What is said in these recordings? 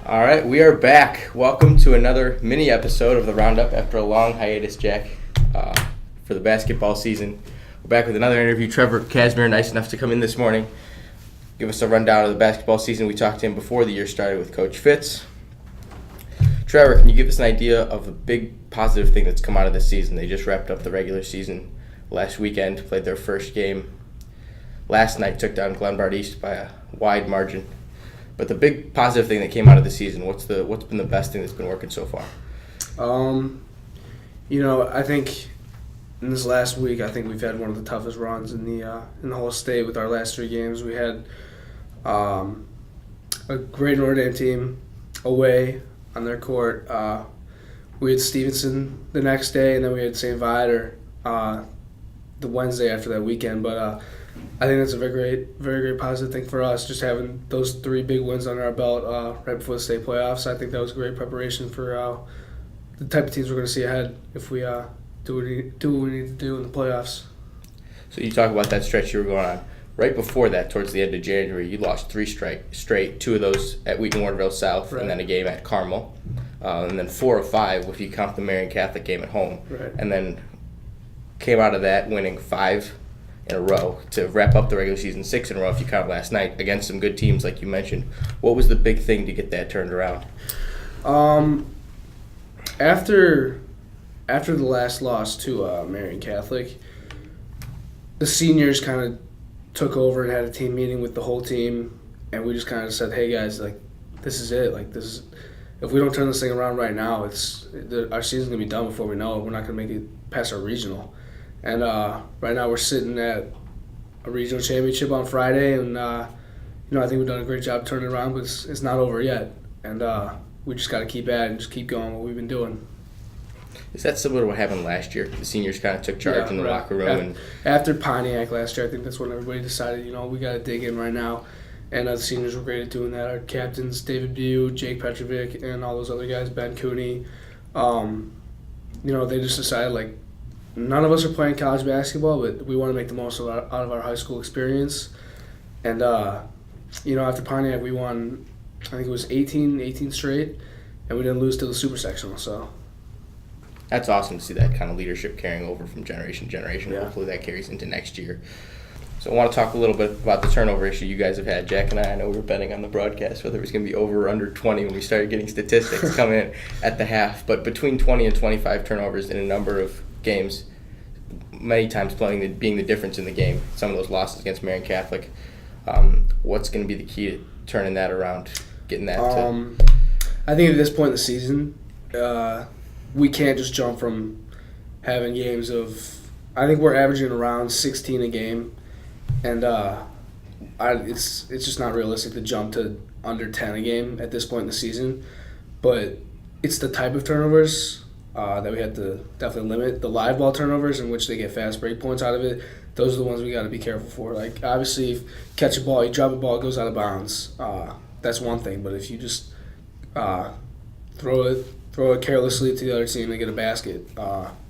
All right, we are back. Welcome to another mini episode of the Roundup after a long hiatus, Jack, for the basketball season. We're back with another interview. Trevor Casmere, nice enough to come in this morning, give us a rundown of the basketball season. We talked to him before the year started with Coach Fitz. Trevor, can you give us an idea of the big positive thing that's come out of this season? They just wrapped up the regular season last weekend, played their first game last night, took down Glenbard East by a wide margin. But the big positive thing that came out of the season, what's been the best thing that's been working so far? I think in this last week, I think we've had one of the toughest runs in the whole state with our last three games. We had a great Notre Dame team away on their court. We had Stevenson the next day, and then we had St. Viator the Wednesday after that weekend. But I think that's a very great positive thing for us, just having those three big wins under our belt right before the state playoffs. I think that was great preparation for the type of teams we're going to see ahead if we do what we need to do in the playoffs. So you talk about that stretch you were going on. Right before that, towards the end of January, you lost three straight, two of those at Wheaton-Warrenville South, right, and then a game at Carmel, and then 4 of 5 if you count the Marian Catholic game at home, right, and then came out of that winning 5 in a row to wrap up the regular season, 6 in a row if you count last night against some good teams like you mentioned. What was the big thing to get that turned around? After the last loss to Marian Catholic, the seniors kind of took over and had a team meeting with the whole team, and we just kind of said, "Hey guys, this is it. If we don't turn this thing around right now, our season's gonna be done before we know it. We're not gonna make it past our regional." And right now we're sitting at a regional championship on Friday, and I think we've done a great job turning it around, but it's not over yet. And we just got to keep at it and just keep going what we've been doing. Is that similar to what happened last year? The seniors kind of took charge in the locker room. After Pontiac last year, I think that's when everybody decided, we got to dig in right now. And the seniors were great at doing that. Our captains, David Bew, Jake Petrovic, and all those other guys, Ben Cooney, they just decided, none of us are playing college basketball, but we want to make the most out of our high school experience. And, after Pontiac, we won, I think it was 18 straight, and we didn't lose to the super sectional, so. That's awesome to see that kind of leadership carrying over from generation to generation. Yeah. Hopefully that carries into next year. So I want to talk a little bit about the turnover issue you guys have had. Jack and I know we were betting on the broadcast whether it was going to be over or under 20 when we started getting statistics coming in at the half. But between 20 and 25 turnovers in a number of games, many times being the difference in the game, some of those losses against Marian Catholic, what's going to be the key to turning that around, getting that to... I think at this point in the season, we can't just jump from having games of... I think we're averaging around 16 a game, and it's just not realistic to jump to under 10 a game at this point in the season. But it's the type of turnovers that we have to definitely limit. The live ball turnovers in which they get fast break points out of it, those are the ones we got to be careful for. Obviously, if you catch a ball, you drop a ball, it goes out of bounds. That's one thing. But if you just throw it carelessly to the other team and get a basket,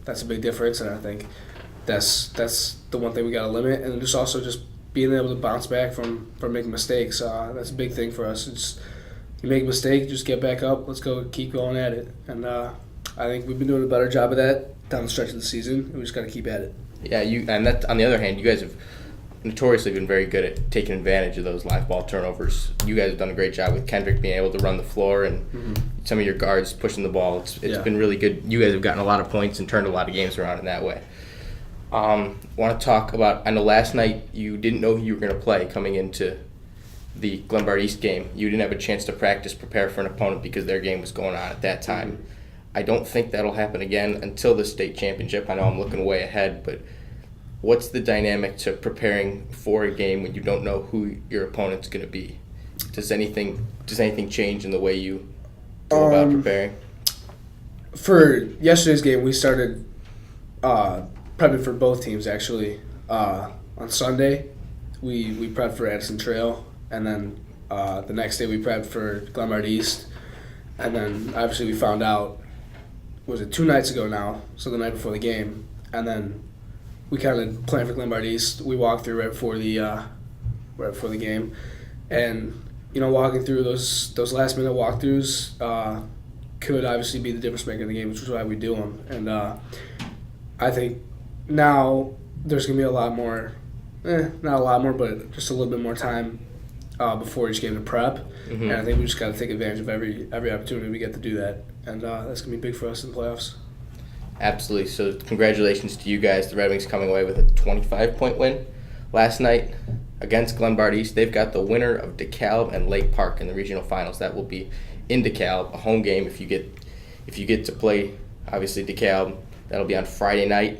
that's a big difference. And I think that's the one thing we got to limit. And just also just being able to bounce back from making mistakes. That's a big thing for us. It's you make a mistake, just get back up. Let's go, keep going at it. And I think we've been doing a better job of that down the stretch of the season, and we just got to keep at it. Yeah, and that on the other hand, you guys have notoriously been very good at taking advantage of those live ball turnovers. You guys have done a great job with Kendrick being able to run the floor and some of your guards pushing the ball. It's been really good. You guys have gotten a lot of points and turned a lot of games around in that way. Want to talk about, I know last night you didn't know who you were going to play coming into the Glenbard East game. You didn't have a chance to prepare for an opponent because their game was going on at that time. I don't think that'll happen again until the state championship. I know I'm looking way ahead, but what's the dynamic to preparing for a game when you don't know who your opponent's going to be? Does anything change in the way you go about preparing? For yesterday's game, we started prepping for both teams, actually. On Sunday, we prepped for Addison Trail, and then the next day we prepped for Glenbard East. And then, obviously, we found out, was it 2 nights ago now, so the night before the game, and then we kind of planned for Glenbard East. We walked through right before the game, and walking through those last minute walkthroughs could obviously be the difference maker in the game, which is why we do them. And I think now there's going to be a lot more, not a lot more, but just a little bit more time before each game to prep. Mm-hmm. And I think we just got to take advantage of every opportunity we get to do that. And that's going to be big for us in the playoffs. Absolutely. So congratulations to you guys. The Red Wings coming away with a 25-point win last night against Glenbard East. They've got the winner of DeKalb and Lake Park in the regional finals. That will be in DeKalb, a home game if you get to play, obviously, DeKalb. That'll be on Friday night.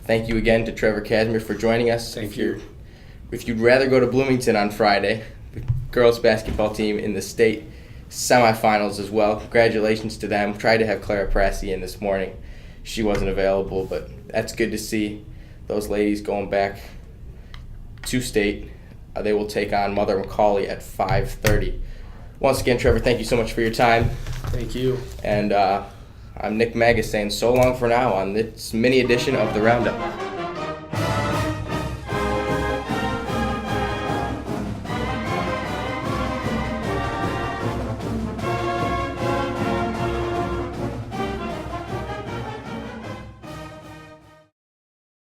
Thank you again to Trevor Casmere for joining us. Thank you. If you'd rather go to Bloomington on Friday, the girls basketball team in the state semifinals as well. Congratulations to them. Tried to have Clara Prassi in this morning. She wasn't available, but that's good to see those ladies going back to state. They will take on Mother McCauley at 5:30. Once again, Trevor, thank you so much for your time. Thank you. And I'm Nick Magas saying so long for now on this mini edition of the Roundup.